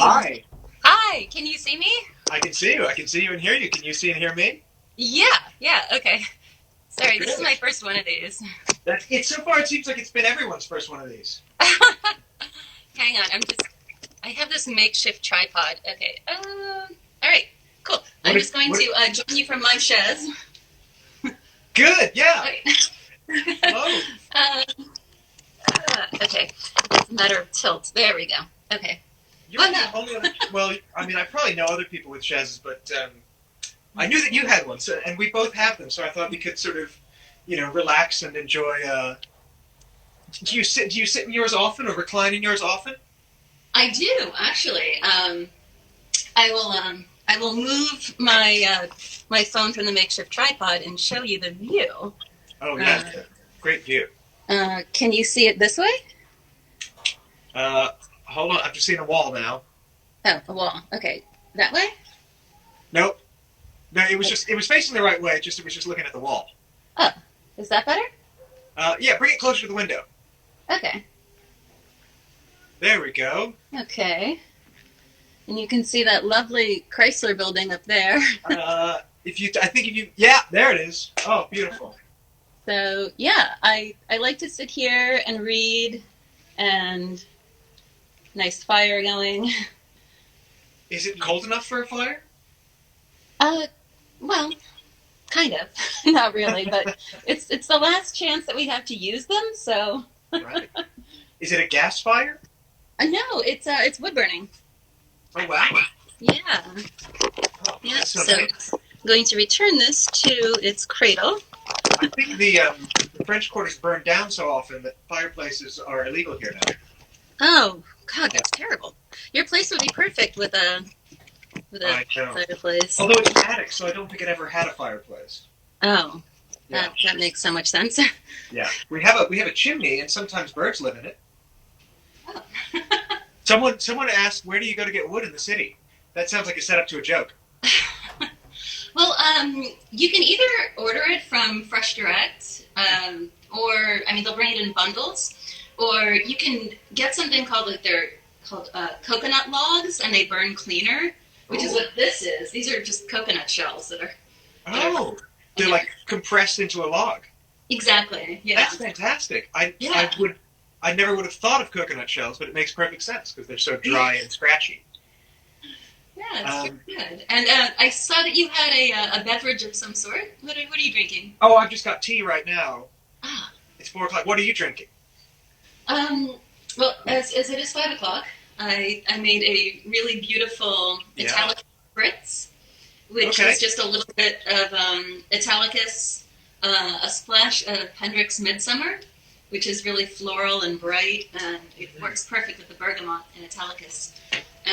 Hi. Hi, can you see me? I can see you. I can see you and hear you. Can you see and hear me? Yeah, yeah, okay. Sorry, this is Good. my first one of these. That's it. So far, it seems like it's been everyone's first one of these. Hang on, I have this makeshift tripod. Okay, all right, cool. What I'm if, just going what if, to join you from my chaise. Good. Yeah. Okay. Hello. Okay, it's a matter of tilt. There we go. Okay. You're Oh, the no. only other. Well, I mean, I probably know other people with chaises, but I knew that you had one, so and we both have them. So I thought we could sort of, relax and enjoy. Do you sit? Do you sit in yours often, or recline in yours often? I do, actually. I will move my phone from the makeshift tripod and show you the view. Oh yeah, great view. Can you see it this way? Uh, Hold on, I'm just seeing a wall now. Oh, a wall. Okay, that way? Nope. No, it was facing the right way. It was just looking at the wall. Oh, is that better? Yeah, bring it closer to the window. Okay. There we go. Okay. And you can see that lovely Chrysler building up there. Yeah, there it is. Oh, beautiful. So yeah, I like to sit here and read, and nice fire going. Is it cold enough for a fire? Well, kind of. Not really, but it's the last chance that we have to use them, so. Right. Is it a gas fire? No, it's wood burning. Oh wow. Yeah. Oh, Yeah. that's so So nice. I'm going to return this to its cradle. I think the French Quarter's burned down so often that fireplaces are illegal here now. Oh God, that's terrible. Your place would be perfect with a I know. fireplace. Although it's an attic, so I don't think it ever had a fireplace. Oh, Yeah. that makes so much sense. Yeah. We have a chimney, and sometimes birds live in it. Oh. Someone asked, "Where do you go to get wood in the city?" That sounds like a setup to a joke. Well, you can either order it from Fresh Direct, or I mean they'll bring it in bundles, or you can get something called coconut logs, and they burn cleaner, which is what this is. These are just coconut shells that are. Oh, they're like compressed into a log. Exactly. Yeah. That's fantastic. Yeah. I never would have thought of coconut shells, but it makes perfect sense because they're so dry and scratchy. Yeah, it's good. And I saw that you had a beverage of some sort. What are you drinking? Oh, I've just got tea right now. Ah. It's 4 o'clock. What are you drinking? Well, as it is 5 o'clock, I made a really beautiful Italicus spritz, which is just a little bit of Italicus, a splash of Hendrick's Midsummer, which is really floral and bright, and it works perfect with the bergamot and Italicus.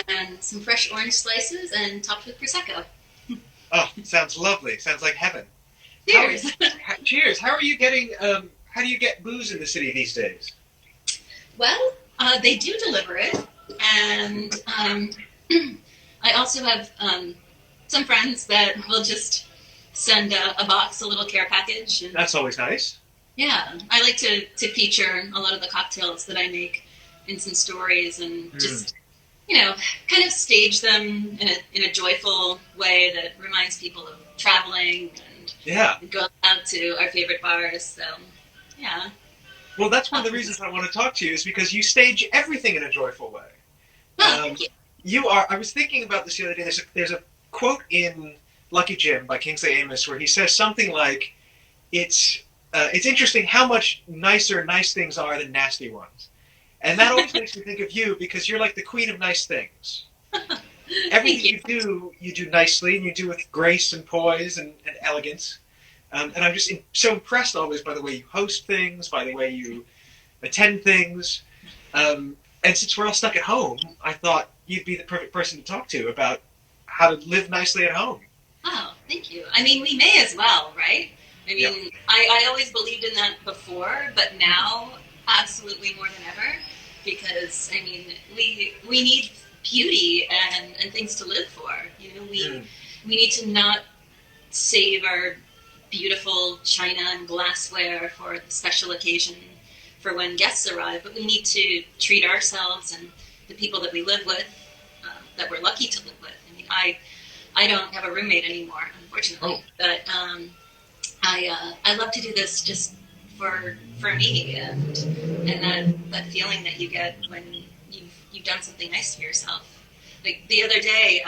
And some fresh orange slices and topped with Prosecco. Oh, sounds lovely. Sounds like heaven. Cheers! Cheers. How are you getting, how do you get booze in the city these days? Well, they do deliver it, and I also have some friends that will just send a box, a little care package. And, That's always nice. yeah, I like to feature a lot of the cocktails that I make in some stories, and just kind of stage them in a joyful way that reminds people of traveling and go out to our favorite bars. So, yeah. Well, that's one of the reasons I want to talk to you is because you stage everything in a joyful way. Oh, thank you. I was thinking about this the other day. There's a quote in Lucky Jim by Kingsley Amis where he says something like, it's interesting how much nicer nice things are than nasty ones. And that always makes me think of you because you're like the queen of nice things. Everything you do nicely, and you do with grace and poise and elegance. And I'm just so impressed always by the way you host things, by the way you attend things. And since we're all stuck at home, I thought you'd be the perfect person to talk to about how to live nicely at home. Oh, thank you. I mean, we may as well, right? I mean, I always believed in that before, but now absolutely more than ever, because I mean, we need beauty and things to live for. We need to not save our beautiful china and glassware for the special occasion for when guests arrive, but we need to treat ourselves and the people that we live with that we're lucky to live with. I mean, I don't have a roommate anymore, unfortunately, but I love to do this just for me, and that feeling that you get when you've done something nice for yourself. Like the other day,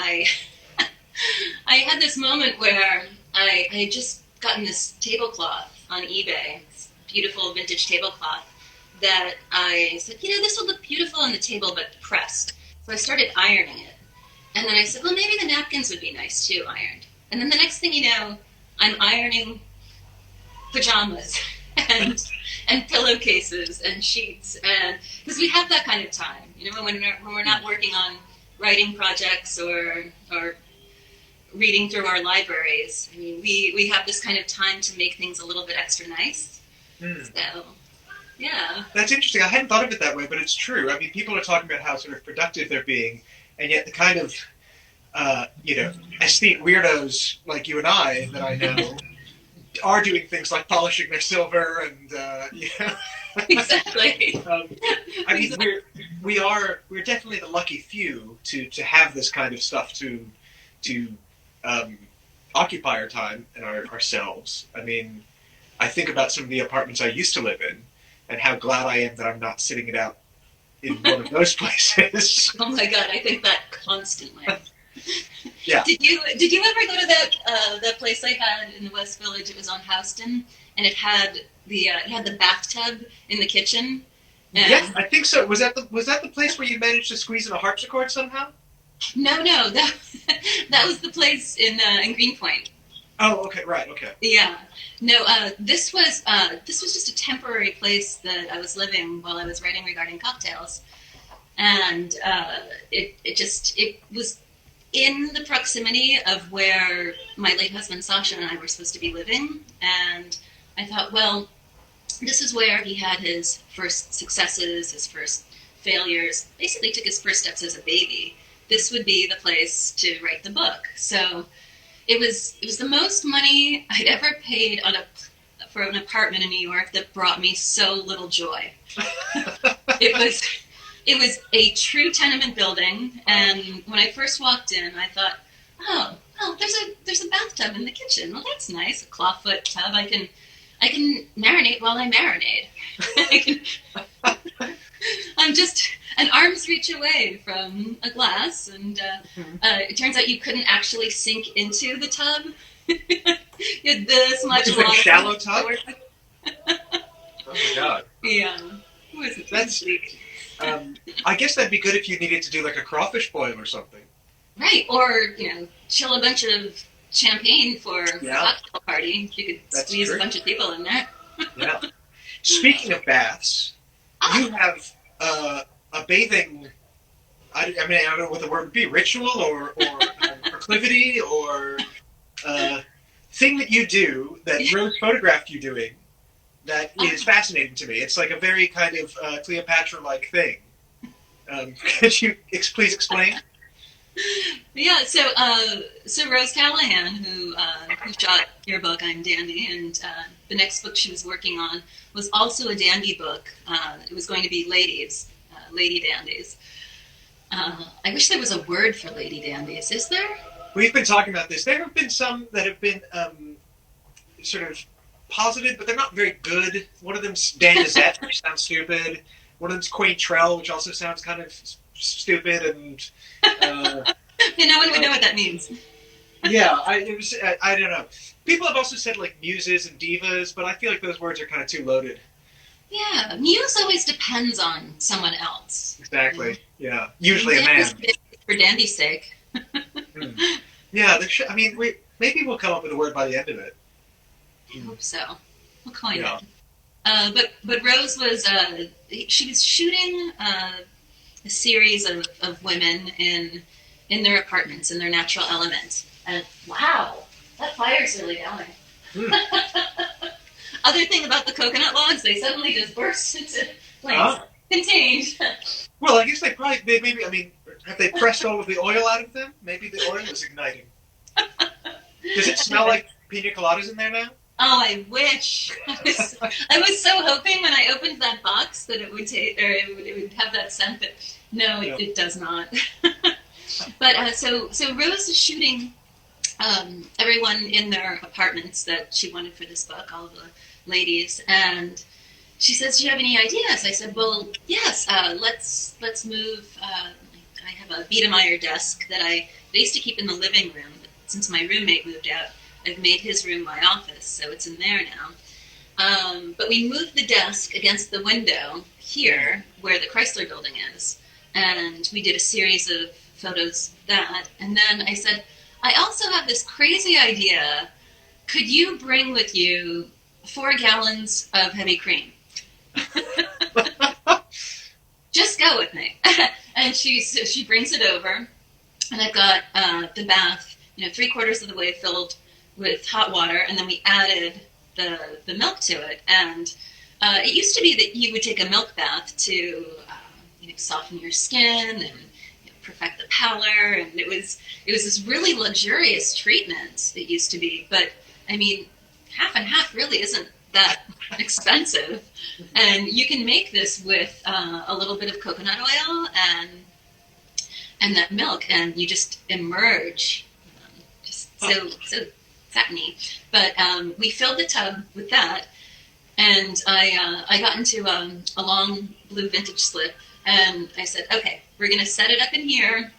I had this moment where I had just gotten this tablecloth on eBay, this beautiful vintage tablecloth, that I said, this will look beautiful on the table, but pressed. So I started ironing it. And then I said, well, maybe the napkins would be nice too, ironed. And then the next thing you know, I'm ironing pajamas and pillowcases and sheets, and because we have that kind of time, when we're not working on writing projects or reading through our libraries. I mean, we have this kind of time to make things a little bit extra nice. So, yeah. That's interesting. I hadn't thought of it that way, but it's true. I mean, people are talking about how sort of productive they're being, and yet the kind of, aesthete weirdos like you and I that I know are doing things like polishing their silver and, Exactly. I mean, we're definitely the lucky few to have this kind of stuff to occupy our time and ourselves. I mean, I think about some of the apartments I used to live in and how glad I am that I'm not sitting it out in one of those places. Oh my God, I think that constantly. Yeah. Did you ever go to that place I had in the West Village? It was on Houston, and it had the bathtub in the kitchen. Yes, I think so. Was that the place where you managed to squeeze in a harpsichord somehow? No, that was the place in Greenpoint. Oh, okay, right, okay. Yeah, no, this was just a temporary place that I was living while I was writing regarding cocktails, and it was in the proximity of where my late husband Sasha and I were supposed to be living, and I thought, well, this is where he had his first successes, his first failures, basically took his first steps as a baby. This would be the place to write the book. So it was the most money I'd ever paid for an apartment in New York that brought me so little joy. It was a true tenement building, and when I first walked in, I thought, oh, there's a bathtub in the kitchen. Well, that's nice, a clawfoot tub. I can marinate while I marinate. I'm just an arm's reach away from a glass, and it turns out you couldn't actually sink into the tub. You had this much water. A shallow tub? Oh my God. Yeah. That's. I guess that'd be good if you needed to do like a crawfish boil or something. Right, or chill a bunch of champagne for a cocktail party. You could squeeze a bunch of people in there. Yeah. Speaking of baths, you have a bathing. I don't know what the word would be. Ritual or proclivity or thing that you do that Rose photographed you doing. That is fascinating to me. It's like a very kind of Cleopatra-like thing. Could you please explain? Yeah, so Rose Callahan, who shot your book, I'm Dandy, and the next book she was working on was also a dandy book. It was going to be lady dandies. I wish there was a word for lady dandies. Is there? We've been talking about this. There have been some that have been sort of positive, but they're not very good. One of them's dandizette, which sounds stupid. One of them's quaintrelle, which also sounds kind of stupid. And no one would know what that means. Yeah, I don't know. People have also said like muses and divas, but I feel like those words are kind of too loaded. Yeah, muse always depends on someone else. Exactly. Yeah, usually a man. For dandy's sake. Yeah, maybe we'll come up with a word by the end of it. I hope so. We'll coin it. But Rose was she was shooting a series of women in their apartments in their natural element. And wow, that fire's really going. Other thing about the coconut logs, they suddenly just burst into flames. Contained. Well, I guess have they pressed all of the oil out of them? Maybe the oil is igniting. Does it smell like pina coladas in there now? Oh, I wish. I was so hoping when I opened that box that it would have that scent, but no, it does not. But so Rose is shooting everyone in their apartments that she wanted for this book, all of the ladies, and she says, "Do you have any ideas?" I said, "Well, yes. Let's move. I have a Biedermeier desk that I used to keep in the living room, but since my roommate moved out, I've made his room my office, so it's in there now. But we moved the desk against the window here, where the Chrysler Building is, and we did a series of photos of that. And then I said, I also have this crazy idea. Could you bring with you 4 gallons of heavy cream? Just go with me." And she brings it over, and I've got the bath, 3/4 of the way filled with hot water, and then we added the milk to it. And it used to be that you would take a milk bath to soften your skin and perfect the pallor, and it was this really luxurious treatment. It used to be, but I mean, half and half really isn't that expensive, and you can make this with a little bit of coconut oil and that milk, and you just emerge just so satiny. But we filled the tub with that, and I got into a long blue vintage slip, and I said, okay, we're going to set it up in here.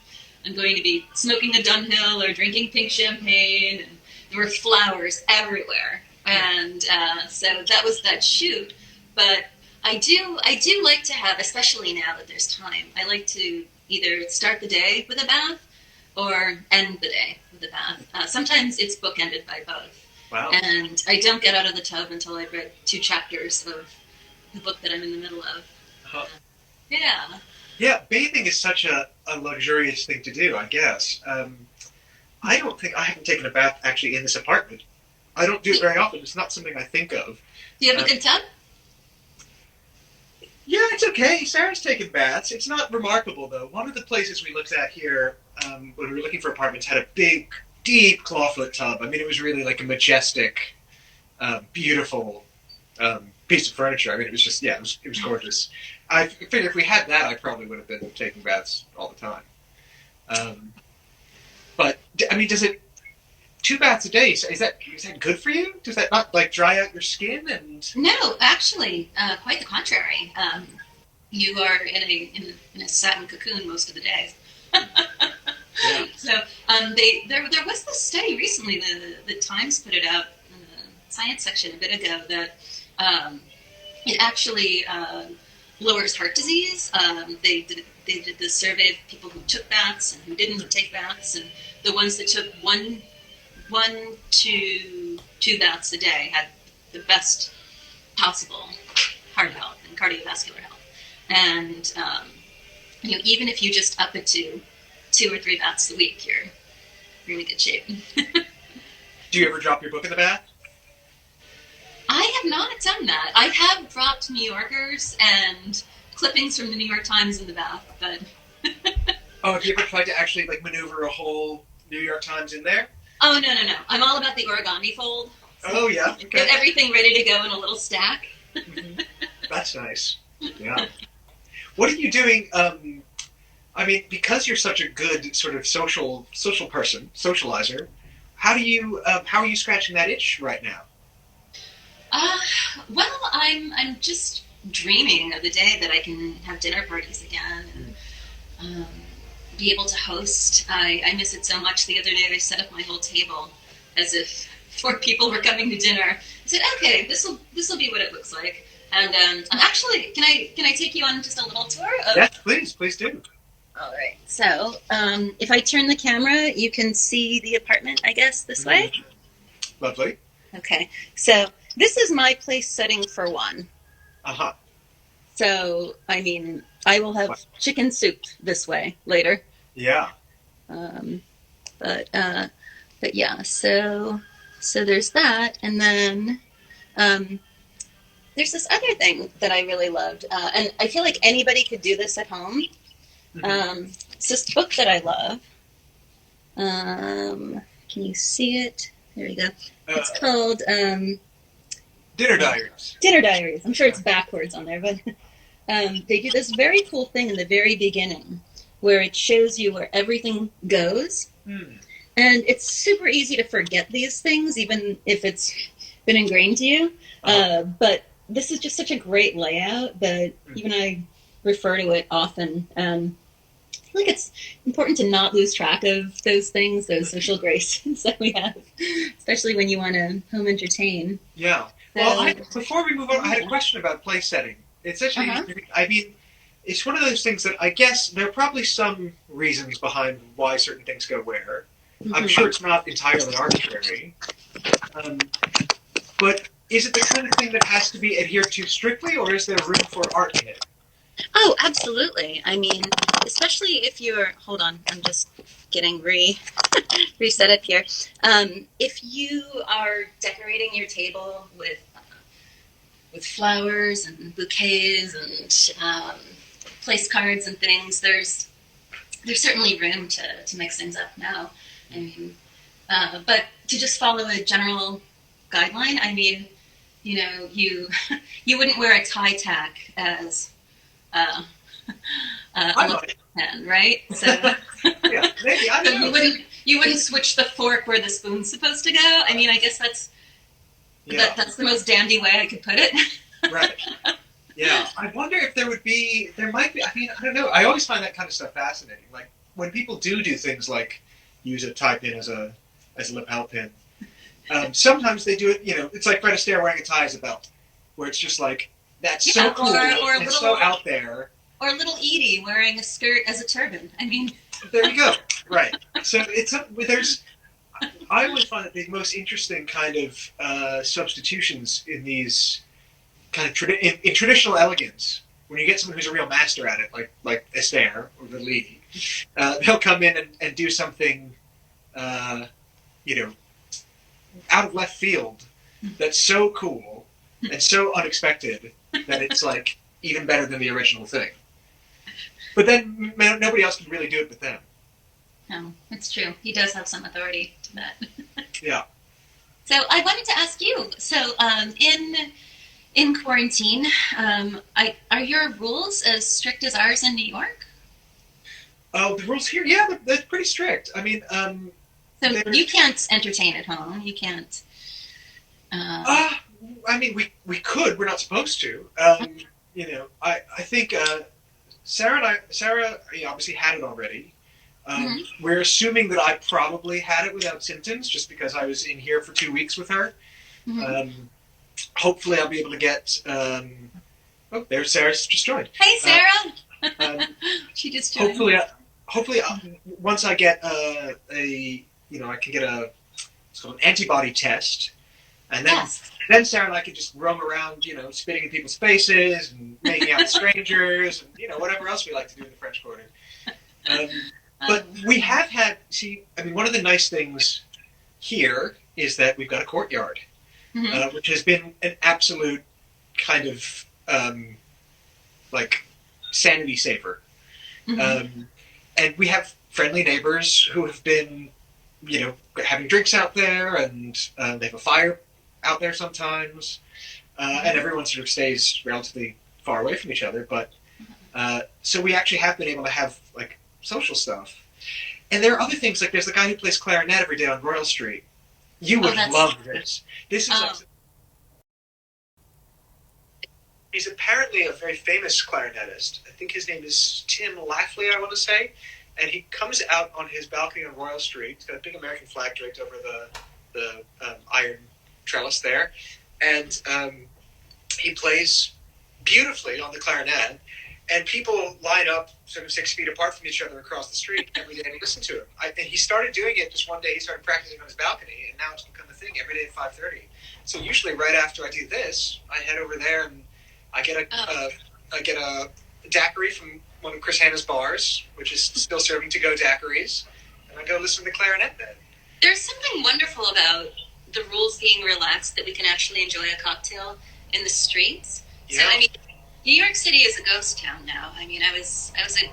I'm going to be smoking a Dunhill or drinking pink champagne, and there were flowers everywhere. And so that was that shoot. But I do like to have, especially now that there's time, I like to either start the day with a bath or end the day with a bath. Sometimes it's bookended by both. Wow. And I don't get out of the tub until I've read 2 chapters of the book that I'm in the middle of. Huh. Yeah. Yeah, bathing is such a luxurious thing to do, I guess. I don't think I haven't taken a bath actually in this apartment. I don't do it very often. It's not something I think of. Do you have a good tub? Yeah, it's okay. Sarah's taken baths. It's not remarkable, though. One of the places we looked at here when we were looking for apartments had a big, deep clawfoot tub. I mean, it was really like a majestic, beautiful piece of furniture. I mean, it was just, yeah, it was gorgeous. I figured if we had that, I probably would have been taking baths all the time. But, I mean, does it... 2 baths a day, is that good for you? Does that not like dry out your skin? And no, actually, quite the contrary. You are in a satin cocoon most of the day. yeah. So there was this study recently. The Times put it out in the science section a bit ago that it actually lowers heart disease. They did the survey of people who took baths and who didn't take baths, and the ones that took 1 to 2 baths a day had the best possible heart health and cardiovascular health. And even if you just up it to 2 or 3 baths a week, you're in really good shape. Do you ever drop your book in the bath? I have not done that. I have dropped New Yorkers and clippings from the New York Times in the bath, but... Oh, have you ever tried to actually like maneuver a whole New York Times in there? Oh, no. I'm all about the origami fold. So oh, yeah. Okay. Get everything ready to go in a little stack. Mm-hmm. That's nice. Yeah. What are you doing? I mean, because you're such a good sort of social person, socializer, how are you scratching that itch right now? Well, I'm just dreaming of the day that I can have dinner parties again and be able to host. I miss it so much. The other day I set up my whole table as if 4 people were coming to dinner. I said, okay, this will be what it looks like. And actually, can I take you on just a little tour? Yes, please do. All right. So if I turn the camera, you can see the apartment, I guess, this way. Lovely. Okay. So this is my place setting for 1. Uh-huh. So, I mean, I will have chicken soup this way later. Yeah. But yeah, so there's that. And then there's this other thing that I really loved. And I feel like anybody could do this at home. Mm-hmm. It's this book that I love. Can you see it? There you go. It's called... Dinner Diaries. Dinner Diaries. I'm sure it's backwards on there, but they do this very cool thing in the very beginning where it shows you where everything goes. Hmm. And it's super easy to forget these things, even if it's been ingrained to you. But this is just such a great layout that even I refer to it often. I feel like it's important to not lose track of those things, those social graces that we have, especially when you want to home entertain. Yeah. Well, before we move on, I had a question about place setting. It's actually, I mean, it's one of those things that I guess there are probably some reasons behind why certain things go where. I'm sure it's not entirely arbitrary. But is it the kind of thing that has to be adhered to strictly, or is there room for art in it? Oh, absolutely. I mean, especially if you're, hold on, I'm just getting reset up here. If you are decorating your table with flowers and bouquets and place cards and things, there's certainly room to mix things up now. I mean, but to just follow a general guideline, I mean, you know, you wouldn't wear a tie tack as a pen, right? So yeah, maybe I don't know. You wouldn't switch the fork where the spoon's supposed to go. I mean, I guess that's the most dandy way I could put it. Right. Yeah. I wonder if there might be. I mean, I don't know. I always find that kind of stuff fascinating. Like when people do things like use a tie pin as a lapel pin. Sometimes they do it, you know, it's like Fred Astaire wearing a tie as a belt, where it's just like, that's so cool, or and so out there. Or little Edie wearing a skirt as a turban. I mean... There you go. Right. So I always find that the most interesting kind of substitutions in these kind of in traditional elegance, when you get someone who's a real master at it, like Astaire or the League, they'll come in and do something, you know, out of left field that's so cool and so unexpected that it's like even better than the original thing. But then nobody else can really do it but them. No, it's true. He does have some authority to that. Yeah. So I wanted to ask you, so in quarantine, are your rules as strict as ours in New York? Oh, the rules here? Yeah, they're pretty strict. I mean... So you can't entertain at home. You can't. I mean, we could. We're not supposed to. You know, I think Sarah obviously had it already. We're assuming that I probably had it without symptoms, just because I was in here for 2 weeks with her. Hopefully, I'll be able to get. Oh, there's Sarah's just joined. Hey, Sarah. She just joined. Hopefully, once I get I can get it's called an antibody test, and then Sarah and I can just roam around, you know, spitting in people's faces and making out with strangers, and you know, whatever else we like to do in the French Quarter. But we have had, one of the nice things here is that we've got a courtyard, which has been an absolute kind of like sanity saver. And we have friendly neighbors who have been, you know, having drinks out there, and they have a fire out there sometimes, and everyone sort of stays relatively far away from each other. But so we actually have been able to have like social stuff. And there are other things, like there's the guy who plays clarinet every day on Royal Street. You would love this. This is he's apparently a very famous clarinetist. I think his name is Tim Lafley, I want to say. And he comes out on his balcony on Royal Street. He's got a big American flag draped over the iron trellis there. And he plays beautifully on the clarinet. And people line up sort of 6 feet apart from each other across the street every day to listen to him. And he started doing it just one day. He started practicing on his balcony, and now it's become a thing every day at 5:30. So usually right after I do this, I head over there and I get a daiquiri from one of Chris Hanna's bars, which is still serving to-go daiquiris, and I go listen to the clarinet then. There's something wonderful about the rules being relaxed that we can actually enjoy a cocktail in the streets. Yeah. So I mean, New York City is a ghost town now. I mean, I was at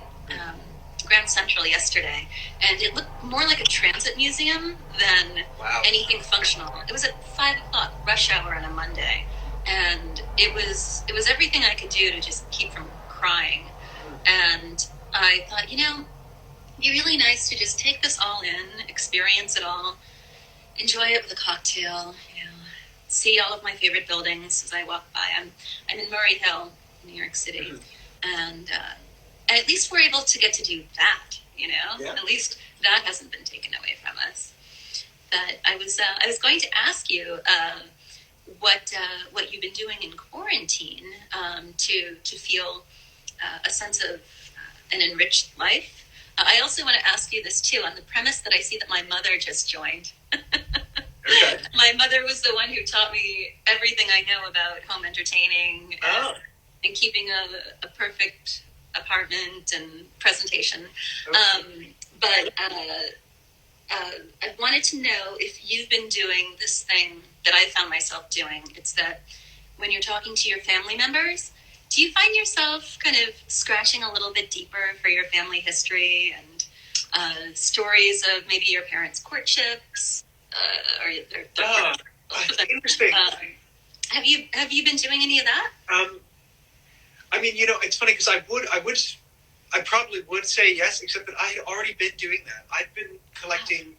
Grand Central yesterday, and it looked more like a transit museum than anything functional. It was at 5 o'clock, rush hour on a Monday, and it was everything I could do to just keep from crying. And I thought, you know, be really nice to just take this all in, experience it all, enjoy it with a cocktail, see all of my favorite buildings as I walk by. I'm in Murray Hill, New York City, and at least we're able to get to do that. Yeah. At least that hasn't been taken away from us. But I was going to ask you what you've been doing in quarantine to feel a sense of an enriched life. I also want to ask you this too, on the premise that I see that my mother just joined. Okay. My mother was the one who taught me everything I know about home entertaining and keeping a perfect apartment and presentation. Okay. But I wanted to know if you've been doing this thing that I found myself doing. It's that when you're talking to your family members, do you find yourself kind of scratching a little bit deeper for your family history and stories of maybe your parents' courtships? Interesting. Have you been doing any of that? I mean, it's funny because I probably would say yes, except that I had already been doing that. I've been collecting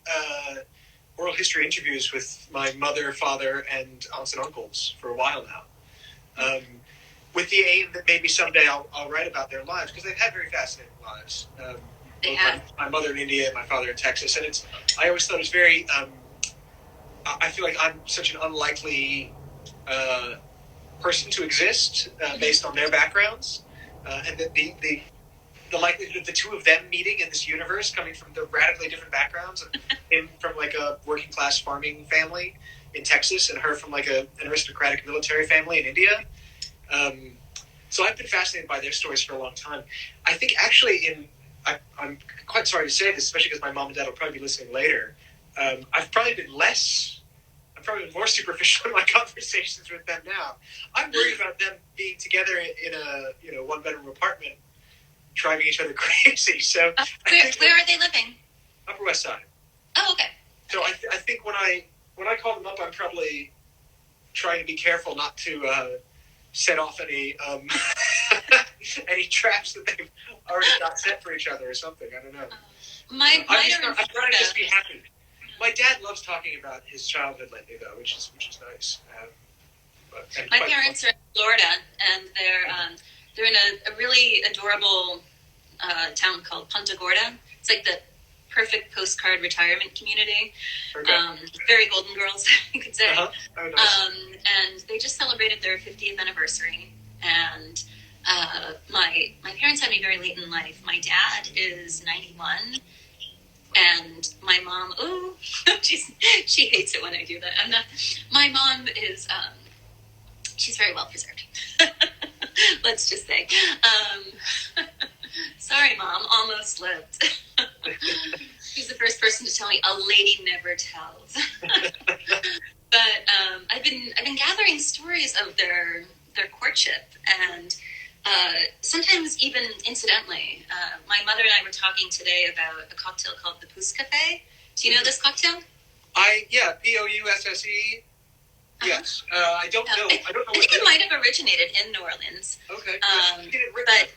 oral history interviews with my mother, father, and aunts and uncles for a while now, with the aim that maybe someday I'll write about their lives, because they've had very fascinating lives. They have. My mother in India and my father in Texas, and I always thought it was very. I feel like I'm such an unlikely person to exist based on their backgrounds, and that the likelihood of the two of them meeting in this universe, coming from the radically different backgrounds, him from like a working class farming family in Texas, and her from like an aristocratic military family in India. So I've been fascinated by their stories for a long time. I think actually I'm quite sorry to say this, especially because my mom and dad will probably be listening later. I've probably been more superficial in my conversations with them now. I'm worried about them being together in a one-bedroom apartment, driving each other crazy. So where are they living? Upper West Side. Oh, okay. So I think when I call them up, I'm probably trying to be careful not to set off any any traps that they've already got set for each other or something. I don't know. I'm trying to just be happy. My dad loves talking about his childhood lately, though, which is nice. My parents are in Florida, and they're in a really adorable town called Punta Gorda. It's like the perfect postcard retirement community. Okay. Very Golden Girls, you could say. Oh, nice. And they just celebrated their 50th anniversary. And my parents had me very late in life. My dad is 91. And my mom, she hates it when I do that. My mom is, she's very well preserved. Let's just say. Sorry, Mom, almost lived. She's the first person to tell me a lady never tells. But I've been gathering stories of their courtship, and sometimes even incidentally. My mother and I were talking today about a cocktail called the Pousse Cafe. Do you know this cocktail? Pousse. Yes. I don't know. I don't know. I think it might have originated in New Orleans. Okay. But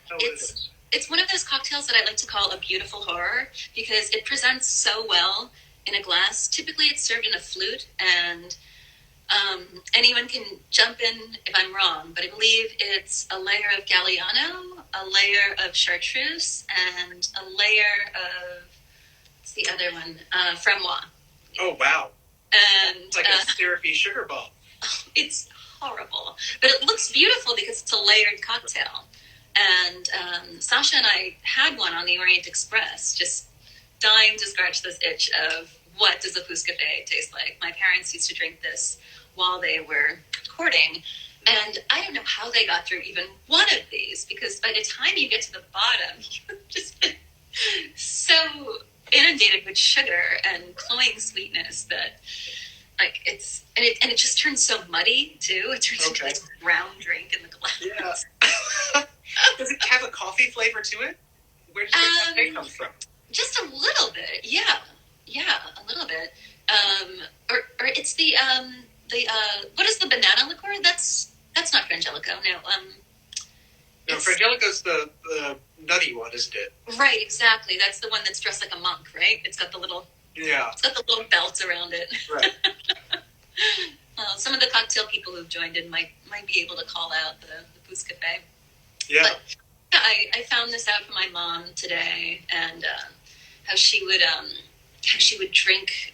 it's one of those cocktails that I like to call a beautiful horror, because it presents so well in a glass. Typically, it's served in a flute, and anyone can jump in if I'm wrong, but I believe it's a layer of Galliano, a layer of chartreuse, and a layer of, what's the other one? Framboise. Oh, wow. And it's like a syrupy sugar bomb. It's horrible, but it looks beautiful because it's a layered cocktail. And Sasha and I had one on the Orient Express, just dying to scratch this itch of what does a Pousse Cafe taste like. My parents used to drink this while they were courting, and I don't know how they got through even one of these, because by the time you get to the bottom, you've just been so inundated with sugar and cloying sweetness that, like, it just turns so muddy too. It turns into this brown drink in the glass. Yeah. Does it have a coffee flavor to it? Where does the cafe come from? Just a little bit, yeah, a little bit. Or it's the what is the banana liqueur? That's not Frangelico. No. No, Frangelico's the nutty one, isn't it? Right, exactly. That's the one that's dressed like a monk, right? It's got the little belts around it. Right. Some of the cocktail people who've joined in might be able to call out the Pousse Cafe. Yeah. But I found this out from my mom today, and how she would drink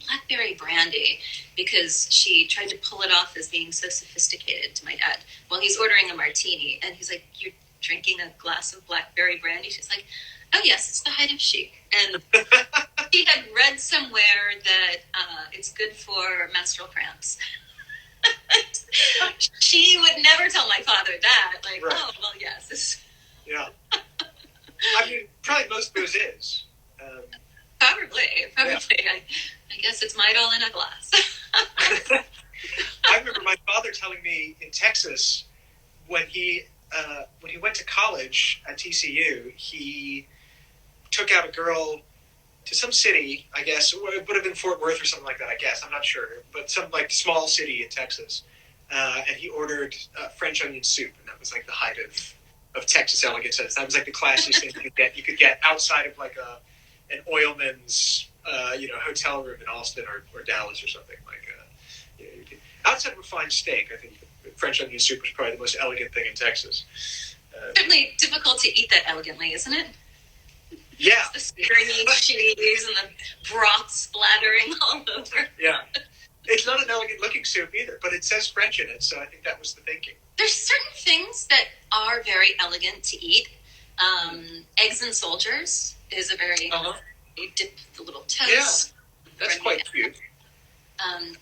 blackberry brandy because she tried to pull it off as being so sophisticated to my dad while he's ordering a martini, and he's like, "You're drinking a glass of blackberry brandy?" She's like, "Oh yes, it's the height of chic." And she had read somewhere that it's good for menstrual cramps. She would never tell my father that. Like, right. Oh well, yes. Yeah. I mean, probably most booze is. Probably. Yeah. I guess it's Midol in a glass. I remember my father telling me in Texas when he went to college at TCU, he took out a girl to some city, I guess. It would have been Fort Worth or something like that, I guess. I'm not sure. But some like small city in Texas. And he ordered French onion soup, and that was like the height of Texas elegance. That was like the classiest thing you could get outside of like an oilman's hotel room in Austin or Dallas or something. Like outside of a fine steak, I think French onion soup was probably the most elegant thing in Texas. Certainly difficult to eat that elegantly, isn't it? Yeah. It's the stringy cheese and the broth splattering all over. Yeah. It's not an elegant looking soup either, but it says French in it, so I think that was the thinking. There's certain things that are very elegant to eat. Eggs and soldiers is a very, you dip the little toast. Yeah, that's quite cute.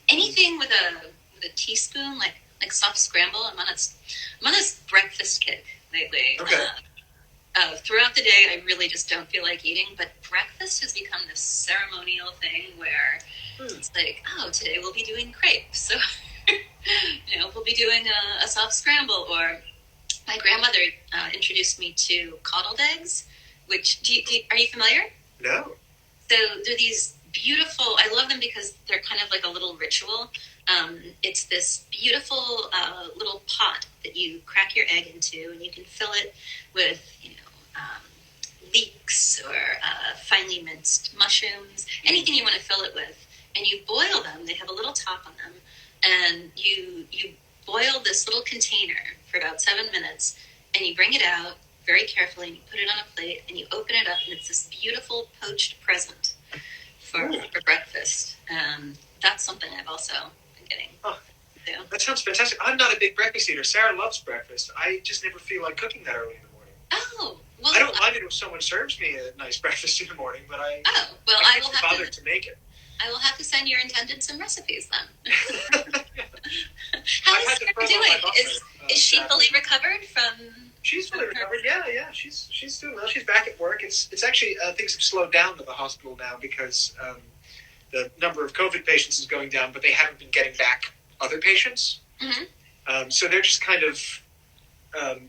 Anything with a teaspoon, like soft scramble. I'm on this breakfast kick lately. Okay. Throughout the day, I really just don't feel like eating, but breakfast has become this ceremonial thing where it's like, oh, today we'll be doing crepes. So, we'll be doing a soft scramble. Or my grandmother introduced me to coddled eggs, which, are you familiar? No. So they're these beautiful, I love them because they're kind of like a little ritual. It's this beautiful little pot that you crack your egg into, and you can fill it with, leeks or finely minced mushrooms, anything you want to fill it with. And you boil them. They have a little top on them. And you boil this little container for about 7 minutes, and you bring it out very carefully, and you put it on a plate, and you open it up, and it's this beautiful poached present for breakfast. That's something I've also been getting. Oh, yeah. That sounds fantastic. I'm not a big breakfast eater. Sarah loves breakfast. I just never feel like cooking that early in the morning. Oh, well, I don't mind it if someone serves me a nice breakfast in the morning, but I will can't bother to make it. I will have to send your intended some recipes then. How is Sarah doing? Is she fully recovered from? She's fully recovered. Yeah. She's doing well. She's back at work. It's actually things have slowed down at the hospital now because the number of COVID patients is going down, but they haven't been getting back other patients. Mm-hmm. So they're just kind of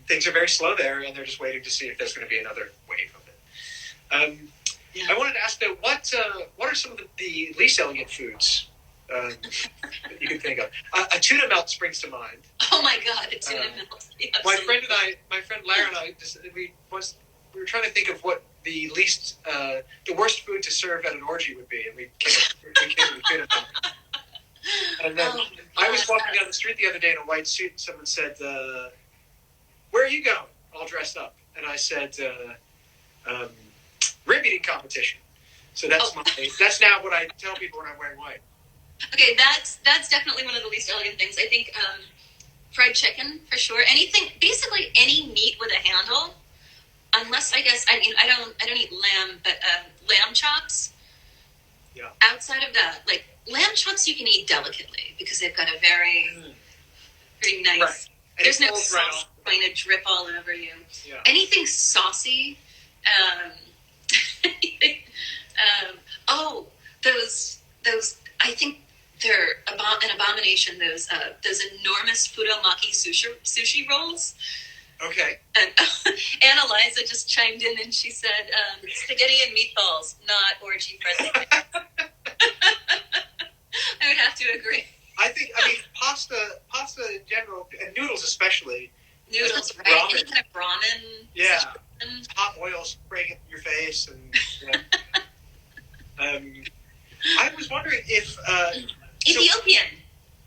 things are very slow there, and they're just waiting to see if there's going to be another wave of it. I wanted to ask though, what are some of the least elegant foods that you can think of? A tuna melt springs to mind. Oh my God, a tuna melt! Yes. My friend Lara and I, we were trying to think of what the worst food to serve at an orgy would be, and we came with tuna melt. And then I was walking down the street the other day in a white suit, and someone said, "Where are you going?" All dressed up, and I said, "Rib eating competition." So that's now what I tell people when I'm wearing white. Okay, that's definitely one of the least elegant things. I think fried chicken for sure. Basically any meat with a handle, unless I don't eat lamb, but lamb chops. Yeah. Outside of that, like lamb chops, you can eat delicately because they've got a very, very nice. Right. There's no sauce going to drip all over you. Yeah. Anything saucy. Those. I think they're an abomination. Those enormous fudamaki sushi rolls. Okay. And Anna Liza just chimed in and she said, "Spaghetti and meatballs, not orgy friendly." I would have to agree. I mean, pasta in general, and noodles especially, noodles, right? Ramen. Any kind of ramen. Yeah. Situation. Hot oil spraying in your face, and I was wondering if Ethiopian.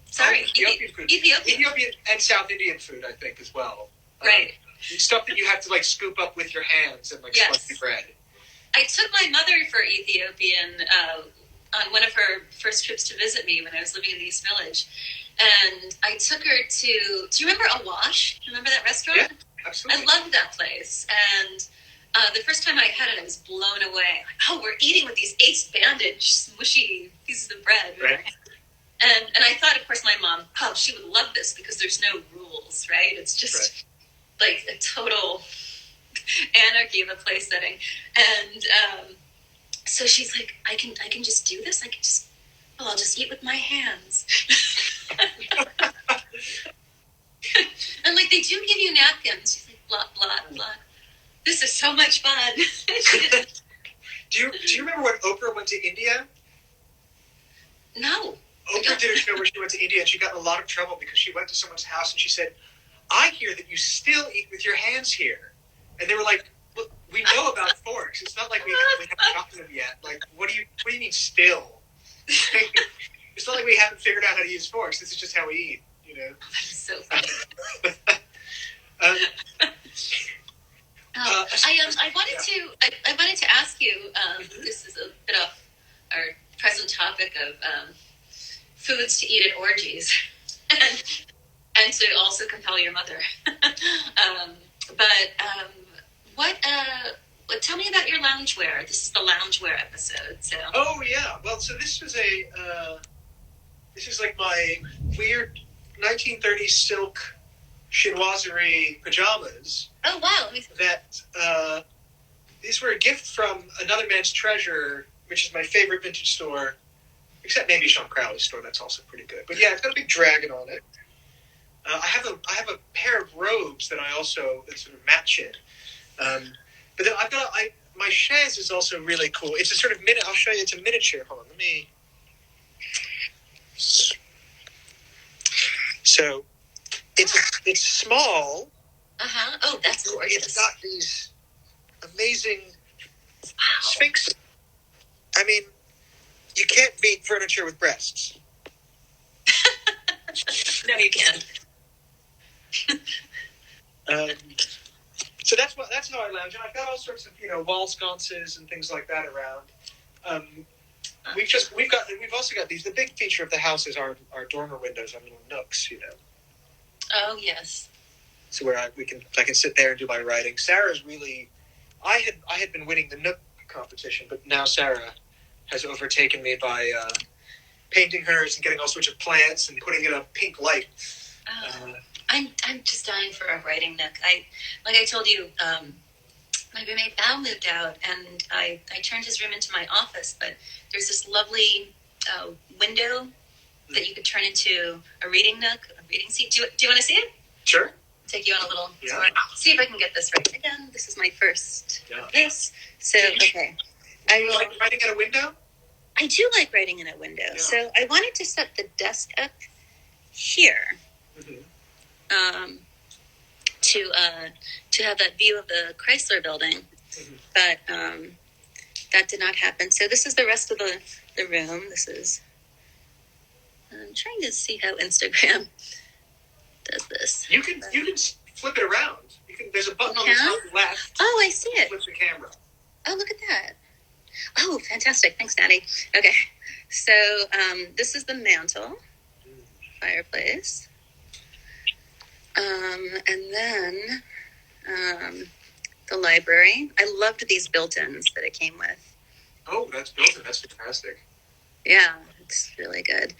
Sorry, Ethiopian food, Ethiopian and South Indian food, I think as well. Right. Stuff that you have to like scoop up with your hands and like spicy bread. I took my mother for Ethiopian on one of her first trips to visit me when I was living in the East Village, and I took her to. Do you remember Awash? Remember that restaurant? Yeah, absolutely. I loved that place, and the first time I had it, I was blown away. Oh, we're eating with these ace bandage, smushy pieces of bread. Right. And I thought, of course, my mom, she would love this because there's no rules, right? It's just like a total anarchy in the place setting. And so she's like, I can just do this? I'll just eat with my hands. And like, they do give you napkins. She's like, blah, blah, blah. This is so much fun. Do you remember when Oprah went to India? No. Oprah did a show where she went to India and she got in a lot of trouble because she went to someone's house and she said, I hear that you still eat with your hands here. And they were like, look, we know about forks. It's not like we haven't gotten them yet. Like, what do you mean still? It's not like we haven't figured out how to use forks. This is just how we eat, you know? That's so funny. I wanted to ask you. This is a bit off our present topic of foods to eat at orgies, and to also compel your mother. What? Tell me about your loungewear. This is the loungewear episode. So. Oh yeah. Well, so this was this is like my weird 1930s silk chinoiserie pajamas. Oh wow! That these were a gift from Another Man's Treasure, which is my favorite vintage store, except maybe Sean Crowley's store. That's also pretty good. But yeah, it's got a big dragon on it. I have a pair of robes that sort of match it. But then my chaise is also really cool. It's a sort of I'll show you. It's a miniature. Hold on, let me. So, it's small. Oh, that's gorgeous. It's got these amazing Sphinx. I mean, you can't beat furniture with breasts. No, you can't. So that's how I lounge, and I've got all sorts of wall sconces and things like that around. We've also got these. The big feature of the house is our dormer windows, our little nooks, Oh yes. So where I can sit there and do my writing. Sarah's really, I had been winning the Nook competition, but now Sarah has overtaken me by painting hers and getting all sorts of plants and putting in a pink light. I'm just dying for a writing nook. Like I told you, my roommate Val moved out, and I turned his room into my office. But there's this lovely window that you could turn into a reading nook, a reading seat. Do you want to see it? Sure. Take you on a little tour. See if I can get this right. Again, this is my first of this. So okay. Do you like writing at a window? I do like writing in a window. Yeah. So I wanted to set the desk up here. Mm-hmm. To have that view of the Chrysler building, but that did not happen. So this is the rest of the room. I'm trying to see how Instagram does this. You can flip it around. There's a button on the top left. Oh, I see it. Flip the camera. Oh, look at that. Oh, fantastic. Thanks, Natty. Okay. So this is the mantle, fireplace. And then the library. I loved these built-ins that it came with. Oh, that's built-in. That's fantastic. Yeah, it's really good.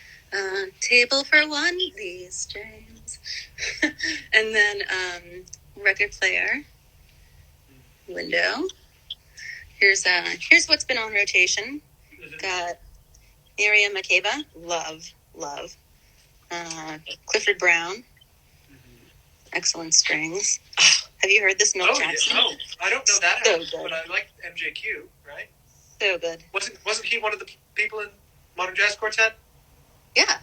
Table for one, please, James. And then record player. Window. Here's what's been on rotation. Got Miriam Makeba. Love. Clifford Brown. Excellent strings. Have you heard this Nook Jackson? No, I don't know that So album, good. but I like MJQ, right? So good. Wasn't he one of the people in Modern Jazz Quartet? Yeah.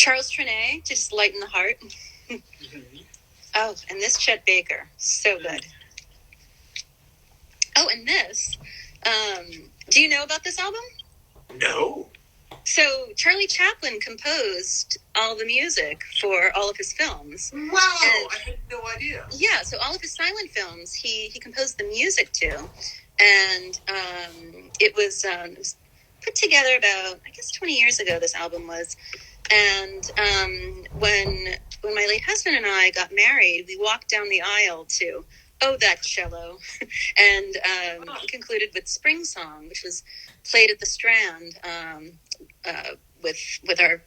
Charles Trenet to just lighten the heart. Mm-hmm. Oh, and this Chet Baker, so good. Oh, and this. Do you know about this album? No. So Charlie Chaplin composed all the music for all of his films. Wow, and, I had no idea. Yeah, so all of his silent films, he composed the music to, and it was put together about, I guess, 20 years ago. This album was, and when my late husband and I got married, we walked down the aisle to "Oh That Cello," and concluded with "Spring Song," which was played at the Strand with our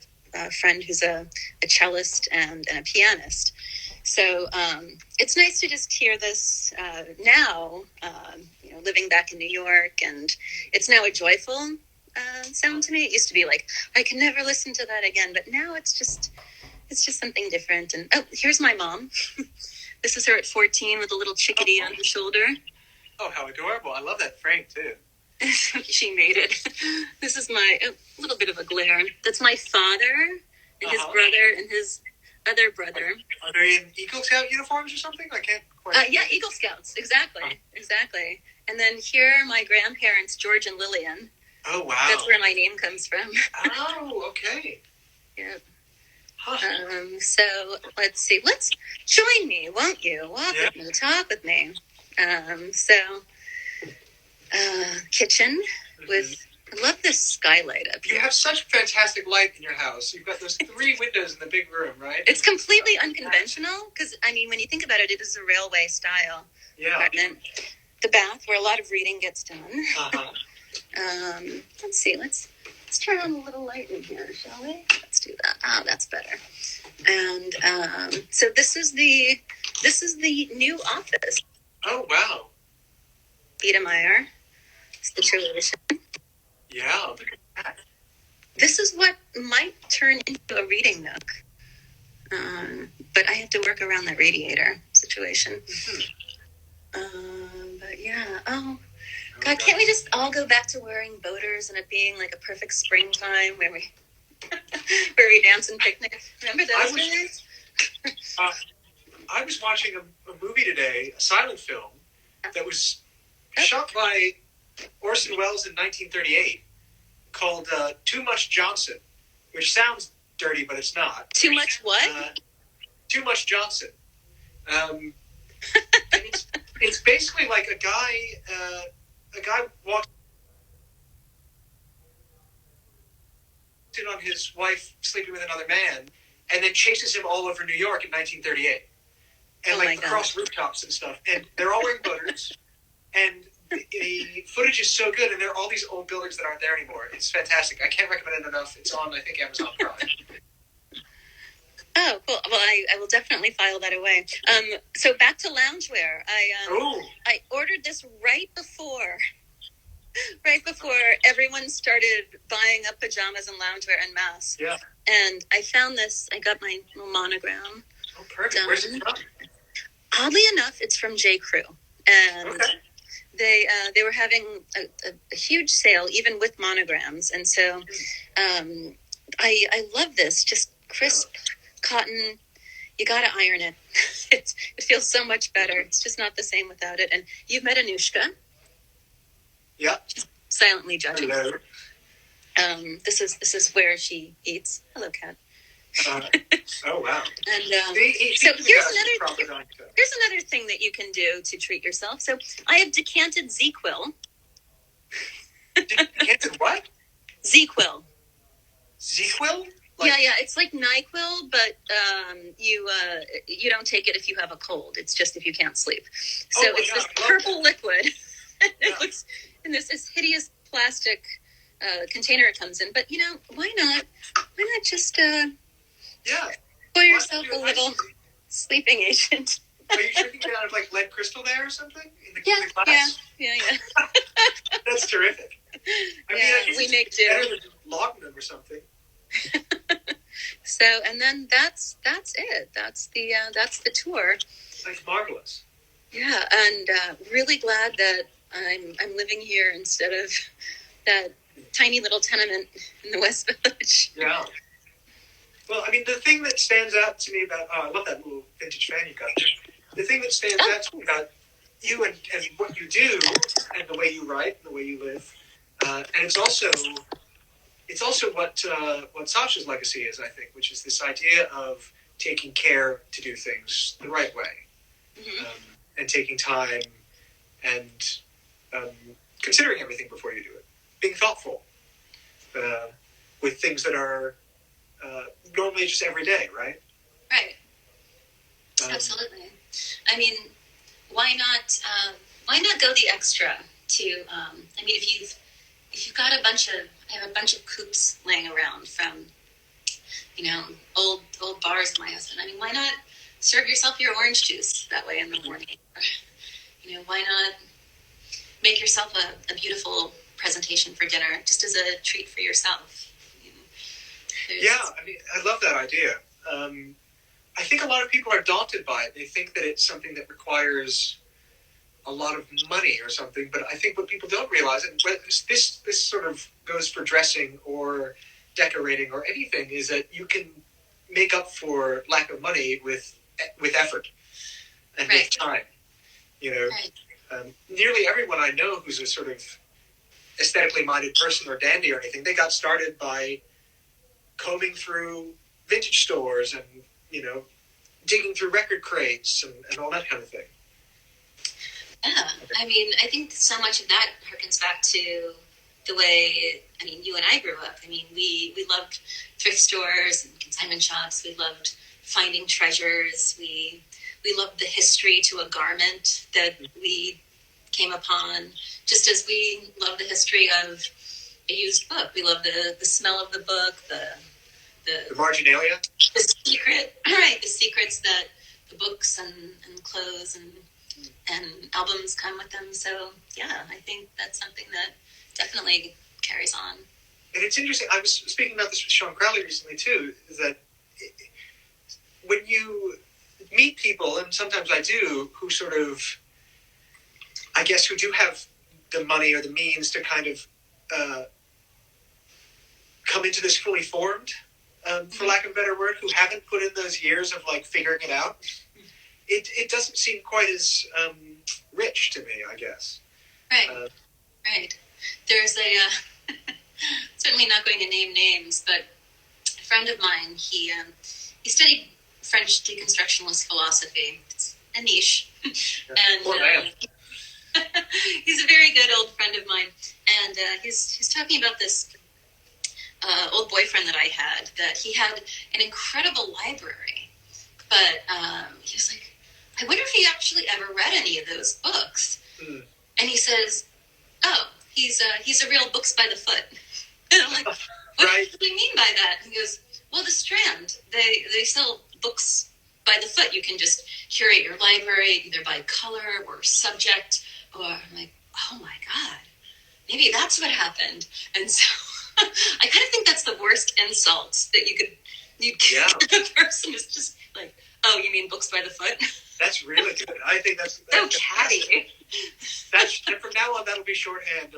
friend who's a cellist and a pianist. So it's nice to just hear this now, living back in New York, and it's now a joyful sound to me. It used to be like, I can never listen to that again, but now it's just something different. And oh, here's my mom. This is her at 14 with a little chickadee on her shoulder. Oh, how adorable. I love that frame, too. She made it. This is a little bit of a glare. That's my father and his brother and his other brother. Are they in Eagle Scout uniforms or something? I can't quite... Yeah, Eagle Scouts. Exactly. And then here are my grandparents, George and Lillian. Oh, wow. That's where my name comes from. Oh, okay. Yeah. Huh. So let's see. Let's join me, won't you? Walk with me, talk with me. Kitchen with. I love this skylight up here. You have such fantastic light in your house. You've got those 3 windows in the big room, right? It's completely unconventional because, I mean, when you think about it, it is a railway style apartment. The bath where a lot of reading gets done. Let's see. Let's turn on a little light in here, shall we? Let's do that. Oh, that's better. And so this is the new office. Oh, wow. Biedermeier. It's the tradition. Yeah, look at that. This is what might turn into a reading nook. But I have to work around that radiator situation. Mm-hmm. But yeah. Oh, God, can't we just all go back to wearing boaters and it being like a perfect springtime where we dance and picnic? Remember those days? I was watching a movie today, a silent film, that was shot by Orson Welles in 1938, called Too Much Johnson, which sounds dirty, but it's not. Too much what? Too Much Johnson. And it's basically like a guy walks in on his wife sleeping with another man, and then chases him all over New York in 1938, and across rooftops and stuff. And they're all wearing boaters, and the footage is so good, and there are all these old buildings that aren't there anymore. It's fantastic. I can't recommend it enough. It's on, I think, Amazon Prime. Oh, cool. Well, I will definitely file that away. So back to loungewear. I ordered this right before everyone started buying up pajamas and loungewear en masse. Yeah. And I found this. I got my little monogram. Oh, perfect. Done. Where's it from? Oddly enough, it's from J. Crew, and they were having a huge sale even with monograms, and so I love this. Just crisp cotton. You got to iron it. It feels so much better. It's just not the same without it. And you've met Anushka. Yeah. She's silently judging. Hello. This is where she eats. Hello, cat. Oh wow! And so here's another thing that you can do to treat yourself. So I have decanted ZzzQuil. Decanted what? ZzzQuil. ZzzQuil? Yeah, it's like NyQuil, but you don't take it if you have a cold. It's just if you can't sleep. So it's this purple liquid. It looks in this hideous plastic container it comes in. But why not? Why not just pour yourself a little sleeping agent? Are you drinking it out of like lead crystal there or something? In the glass? Yeah. That's terrific. I mean, I guess we make do. Better than laudanum or something. So, and then that's it. That's the tour. That's marvelous. Yeah, and really glad that I'm living here instead of that tiny little tenement in the West Village. Yeah. Well, I mean, the thing that stands out to me about, I love that little vintage fan you got there. The thing that stands out to me about you and what you do and the way you write and the way you live, and it's also what Sasha's legacy is, I think, which is this idea of taking care to do things the right way, and taking time and considering everything before you do it, being thoughtful with things that are normally just every day, right? Right. Absolutely. I mean, why not go the extra to? I mean, if you've got I have a bunch of coupes laying around from, old bars of my husband. I mean, why not serve yourself your orange juice that way in the morning? Why not make yourself a beautiful presentation for dinner, just as a treat for yourself? Yeah, I mean, I love that idea. I think a lot of people are daunted by it. They think that it's something that requires a lot of money or something, but I think what people don't realize, and this sort of goes for dressing or decorating or anything, is that you can make up for lack of money with effort and with time. Nearly everyone I know who's a sort of aesthetically minded person or dandy or anything, they got started by combing through vintage stores and digging through record crates and all that kind of thing. Yeah, I mean, I think so much of that harkens back to the way, I mean, you and I grew up. I mean, we loved thrift stores and consignment shops. We loved finding treasures. We loved the history to a garment that we came upon, just as we love the history of a used book. We love the smell of the book, the marginalia, the secret, right? The secrets that the books and clothes and albums come with them. So yeah, I think that's something that definitely carries on. And it's interesting. I was speaking about this with Sean Crowley recently too. Is that when you meet people, and sometimes I do, who sort of, I guess, who do have the money or the means to kind of come into this fully formed, for lack of a better word, who haven't put in those years of like figuring it out, it doesn't seem quite as rich to me, I guess. Right. Right. There's a certainly not going to name names, but a friend of mine, he studied French deconstructionist philosophy. It's a niche, and he's a very good old friend of mine, and he's talking about this old boyfriend that I had, that he had an incredible library, but he was like, I wonder if he actually ever read any of those books. And he says, oh, he's a real books by the foot. And I'm like, what do you mean by that? And he goes, well, the Strand, they sell books by the foot. You can just curate your library either by color or subject, or I'm like, oh my God, maybe that's what happened. And so I kind of think that's the worst insult that you'd give a person, is just like, oh, you mean books by the foot? That's really good. I think that's so catty. That's from now on, that'll be shorthand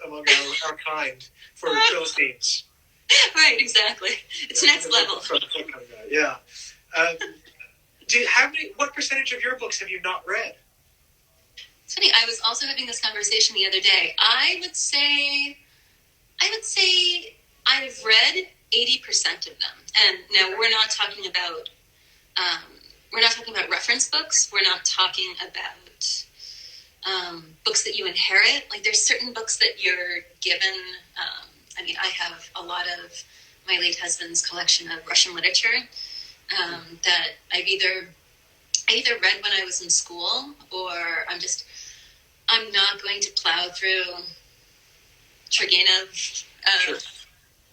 among our kind for Philistines. Right, exactly. It's next level. Yeah. What percentage of your books have you not read? It's funny. I was also having this conversation the other day. I would say I've read 80% of them. And now we're not talking about reference books. We're not talking about books that you inherit. Like, there's certain books that you're given. I mean, I have a lot of my late husband's collection of Russian literature that I either read when I was in school, or I'm not going to plow through Turgenev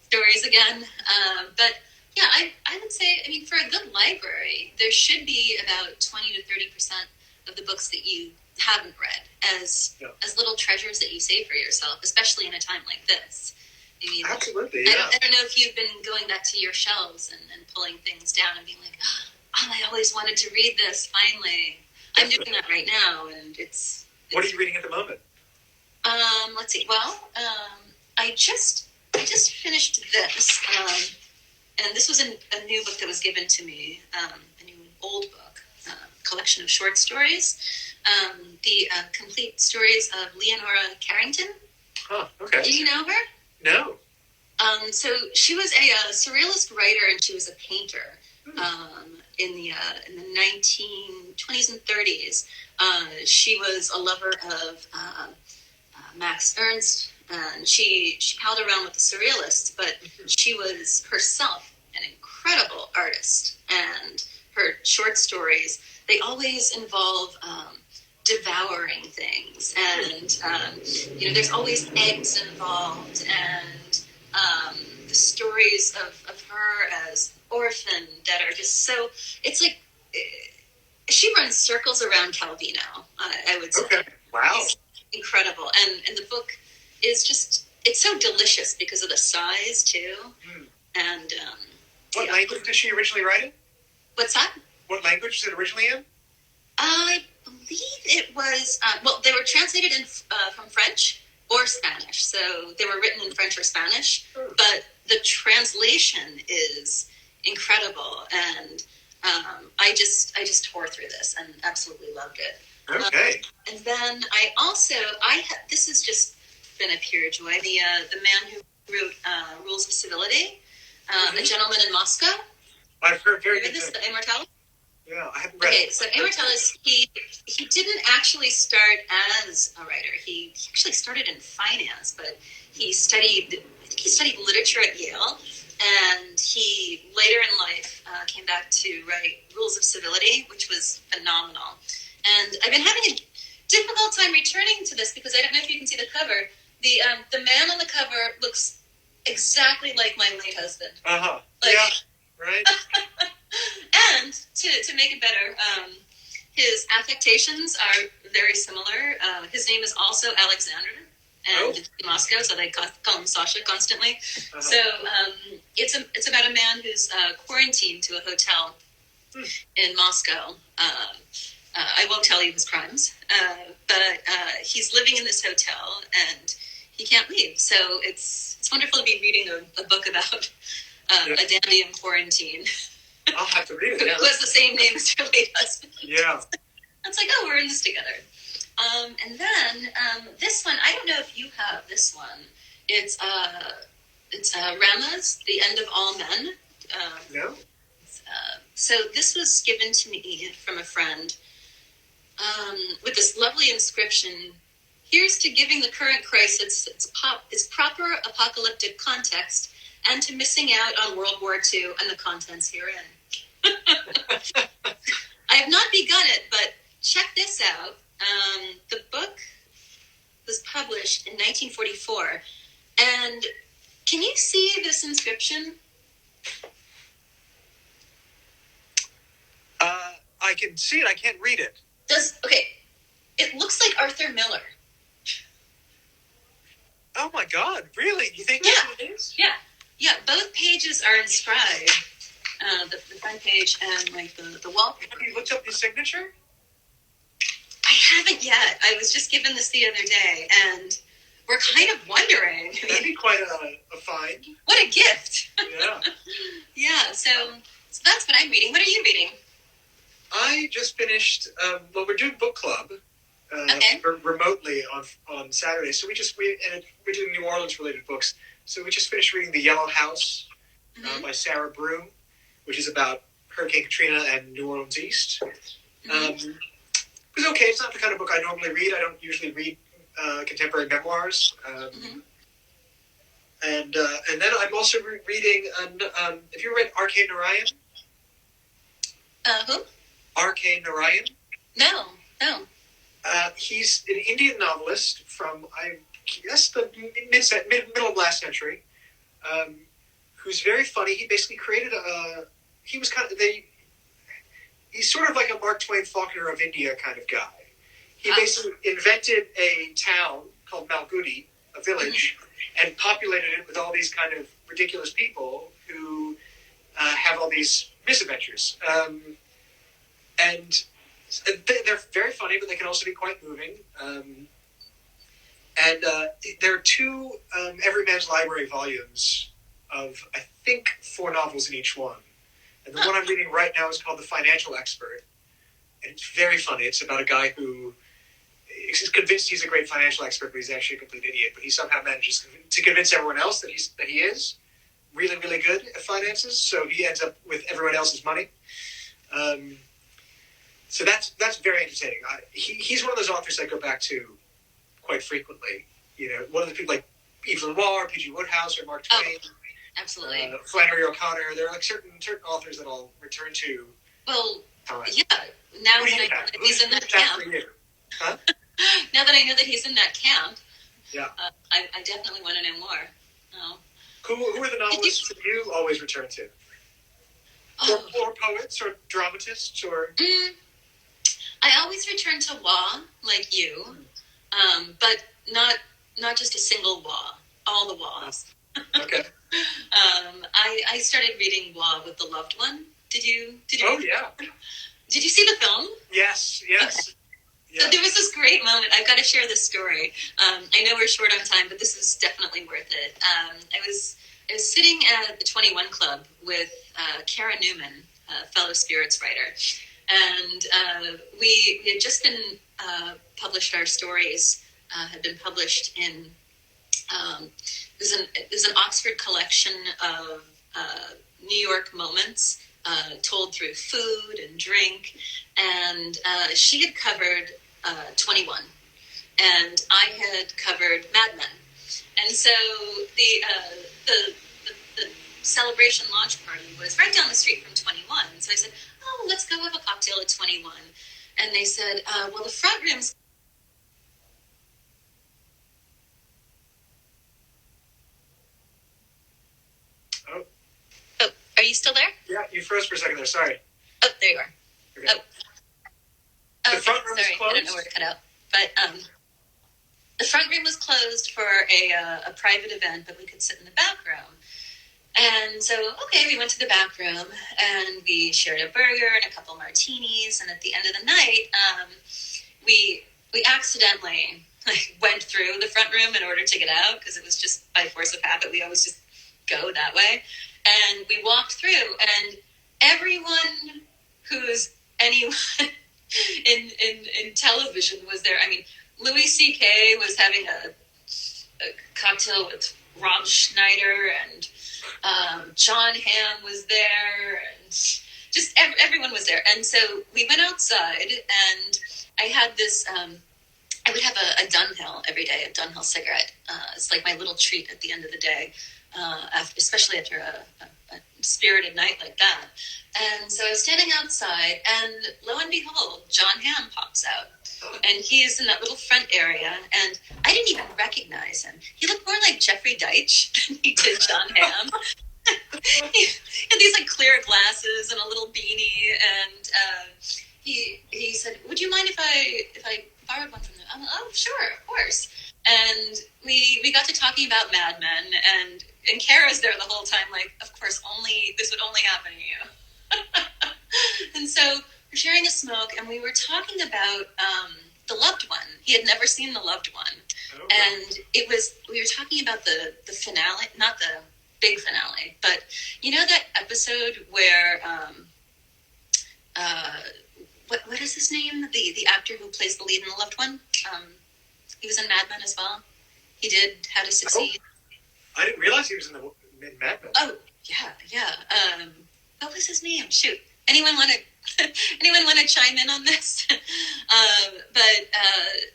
stories again. But yeah, I would say, I mean, for a good library, there should be about 20 to 30% of the books that you haven't read as little treasures that you save for yourself, especially in a time like this. I mean, absolutely, yeah. I don't know if you've been going back to your shelves and pulling things down and being like, oh, I always wanted to read this, finally. I'm doing that right now, and it's... What are you reading at the moment? Let's see. Well, I just finished this. and this was a new book that was given to me, a new old book, collection of short stories, the complete stories of Leonora Carrington. Oh, okay. Do you know her? No. So she was a surrealist writer, and she was a painter in the 1920s and 30s. She was a lover of Max Ernst, and she palled around with the surrealists, but she was herself an incredible artist, and her short stories, they always involve devouring things, and there's always eggs involved, and the stories of her as orphan that are just so, it's like she runs circles around Calvino, I would say. Okay. Wow. It's incredible, and the book is just, it's so delicious because of the size too. And what language did she originally write in? What's that? What language is it originally in? I believe it was, they were translated from French or Spanish. So they were written in French or Spanish, but the translation is incredible. And I just tore through this and absolutely loved it. Okay. And then this has just been a pure joy. The man who wrote Rules of Civility, A Gentleman in Moscow. I've heard very good things. things. The Immortalis? Yeah, I haven't read it. Okay, so Immortalis, he didn't actually start as a writer. He actually started in finance, but he studied literature at Yale, and he later in life came back to write Rules of Civility, which was phenomenal. And I've been having a difficult time returning to this because I don't know if you can see the cover. The man on the cover looks exactly like my late husband. Uh-huh. Like, yeah, right? And to make it better, his affectations are very similar. His name is also Alexander, and it's in Moscow, so they call him Sasha constantly. Uh-huh. So it's about a man who's quarantined to a hotel in Moscow. I won't tell you his crimes, but he's living in this hotel and he can't leave. So it's wonderful to be reading a book about a dandy in quarantine. I'll have to read it now. Who has the same name as your late husband. Yeah. It's like, we're in this together. And then this one, I don't know if you have this one. It's Rama's The End of All Men. No? So this was given to me from a friend with this lovely inscription. Here's to giving the current crisis its proper apocalyptic context and to missing out on World War II and the contents herein. I have not begun it, but check this out. The book was published in 1944, and can you see this inscription? I can see it. I can't read it. It looks like Arthur Miller. Oh my God! Really? You think Yeah. that's what it is? Yeah. Both pages are inscribed. The front page and like the wall. Have you looked up his signature? I haven't yet. I was just given this the other day, and we're kind of wondering. That'd be quite a find. What a gift! Yeah. Yeah. So that's what I'm reading. What are you reading? I just finished. We're doing book club remotely on Saturday. So we're doing New Orleans related books. So we just finished reading The Yellow House by Sarah Broom, which is about Hurricane Katrina and New Orleans East. It was okay. It's not the kind of book I normally read. I don't usually read contemporary memoirs. And then I'm also reading. Have you read R.K. Narayan? Who? R.K. Narayan. No. He's an Indian novelist from, I guess, the middle of last century, who's very funny. He basically created he's sort of like a Mark Twain Faulkner of India kind of guy. He basically invented a town called Malgudi, a village, and populated it with all these kind of ridiculous people who have all these misadventures. And they're very funny, but they can also be quite moving. And there are two Every Man's Library volumes of, I think, 4 novels in each one. And the one I'm reading right now is called The Financial Expert. And it's very funny. It's about a guy who is convinced he's a great financial expert, but he's actually a complete idiot. But he somehow manages to convince everyone else that he is really, really good at finances. So he ends up with everyone else's money. So that's very entertaining. He's one of those authors I go back to quite frequently. You know, one of the people like Yves Lenoir, P.G. Wodehouse, or Mark Twain. Absolutely. Flannery O'Connor. There are like certain authors that I'll return to. Well, yeah. Now that I know that he's in that camp. Huh? Now that I know that he's in that camp, yeah, I definitely want to know more. Oh. Who are the novelists that you always return to? Or poets, or dramatists, or... I always return to Waugh, like you, but not just a single Waugh, all the Waughs. Okay. I started reading Waugh with The Loved One. Did you? Oh, yeah. Did you see the film? Yes. Okay. So there was this great moment. I've got to share this story. I know we're short on time, but this is definitely worth it. I was sitting at the 21 Club with Kara Newman, a fellow spirits writer, and we had just been published. Our stories had been published in. It was an Oxford collection of New York moments told through food and drink, and she had covered 21, and I had covered Mad Men, and so the celebration launch party was right down the street from 21. So I said, "Oh, let's go have a cocktail at 21," and they said, "Well, the front room's." Oh, are you still there? Yeah, you froze for a second there. Sorry. Oh, there you are. Okay. Oh, the front room is closed? I don't know where to cut out. But the front room was closed for a private event, but we could sit in the back room. And so, okay, we went to the back room, and we shared a burger and a couple martinis, and at the end of the night, we accidentally went through the front room in order to get out, because it was just by force of habit. We always just go that way. And we walked through, and everyone who's anyone in television was there. I mean, Louis C.K. was having a cocktail with Rob Schneider, and John Hamm was there, and just everyone was there. And so we went outside, and I had this. I would have a Dunhill every day, a Dunhill cigarette. It's like my little treat at the end of the day, especially after a spirited night like that. And so I was standing outside, and lo and behold, John Hamm pops out. And he is in that little front area, and I didn't even recognize him. He looked more like Jeffrey Deitch than he did John Hamm. He had these like clear glasses and a little beanie, and he said, "Would you mind if I borrowed one from them?" I'm like, "Oh, sure, of course." And we got to talking about Mad Men, and Kara's there the whole time, like, of course, this would only happen to you. And so we're sharing a smoke, and we were talking about The Loved One. He had never seen The Loved One. Oh, and we were talking about the finale, not the big finale, but you know that episode where, what is his name? The actor who plays the lead in The Loved One? He was in Mad Men as well. He did How to Succeed. Oh, I didn't realize he was in Mad Men. Oh, yeah. What was his name? Shoot. Anyone want to chime in on this?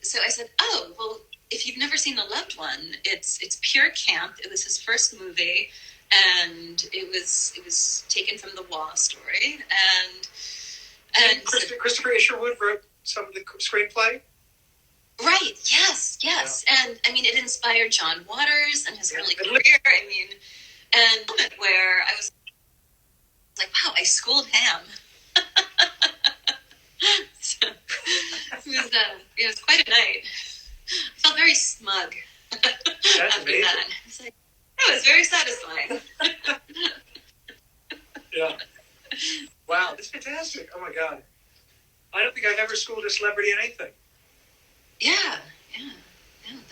So I said, "Oh, well, if you've never seen The Loved One, it's pure camp. It was his first movie, and it was taken from the Waugh story, and Christopher Isherwood wrote some of the screenplay." Right. Yes. Yeah. And I mean, it inspired John Waters and his early career. I mean, and a moment where I was like, "Wow, I schooled Ham." So, it was quite a night. I felt very smug after amazing. that. It was very satisfying. Yeah. Wow, that's fantastic. Oh my God. I don't think I've ever schooled a celebrity in anything. Yeah,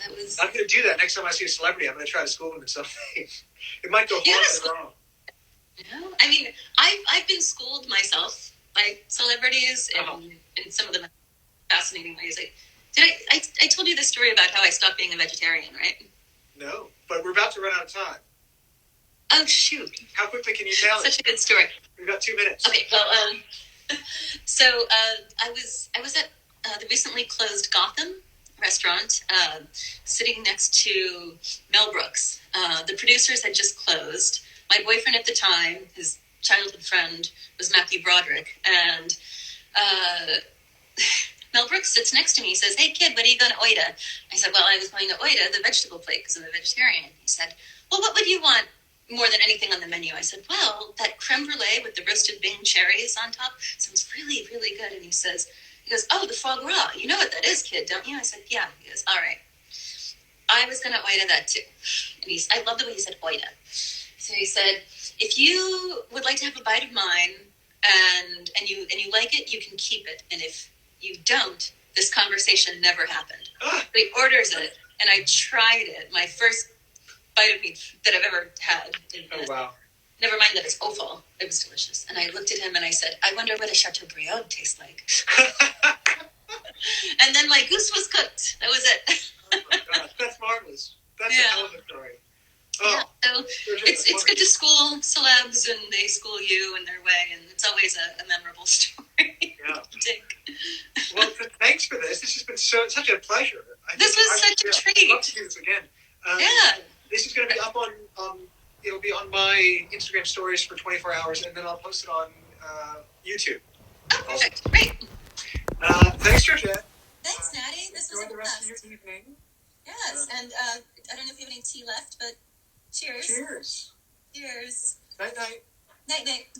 that was. I'm going to do that next time I see a celebrity. I'm going to try to school them in something. It might go horribly wrong. No, I mean, I've been schooled myself by celebrities in some of the fascinating ways. I told you the story about how I stopped being a vegetarian, right? No, but we're about to run out of time. Oh, shoot. How quickly can you tell it? Such a good story. We've got 2 minutes. Okay, well, so I was at the recently closed Gotham restaurant, sitting next to Mel Brooks. The producers had just closed. My boyfriend at the time, his childhood friend, was Matthew Broderick, and Mel Brooks sits next to me. He says, "Hey, kid, what are you going to order?" I said, "Well, I was going to order the vegetable plate because I'm a vegetarian." He said, "Well, what would you want more than anything on the menu?" I said, "Well, that creme brulee with the roasted Bing cherries on top sounds really, really good." And he goes, "Oh, the foie gras. You know what that is, kid, don't you?" I said, "Yeah." He goes, "All right. I was going to order that too." And I love the way he said order. So he said, "If you would like to have a bite of mine and you like it, you can keep it. And if you don't, this conversation never happened." So he orders it, and I tried it. My first bite of meat that I've ever had. Oh, wow. Never mind that it's awful. It was delicious. And I looked at him and I said, "I wonder what a Chateaubriand tastes like." And then my goose was cooked. That was it. Oh, my God. That's marvelous. That's a hell of a story. Oh, yeah, so it's good to school celebs, and they school you in their way, and it's always a memorable story. Yeah. Dick. Well, thanks for this. This has been such a pleasure. This was such a treat. I'd love to do this again. This is going to be up on it'll be on my Instagram stories for 24 hours, and then I'll post it on YouTube. Oh, perfect. Great. Thanks, Georgette. Thanks, Natty. This was Enjoy the rest of your evening. Yes, and I don't know if you have any tea left, but cheers. Cheers. Cheers. Night-night. Night-night.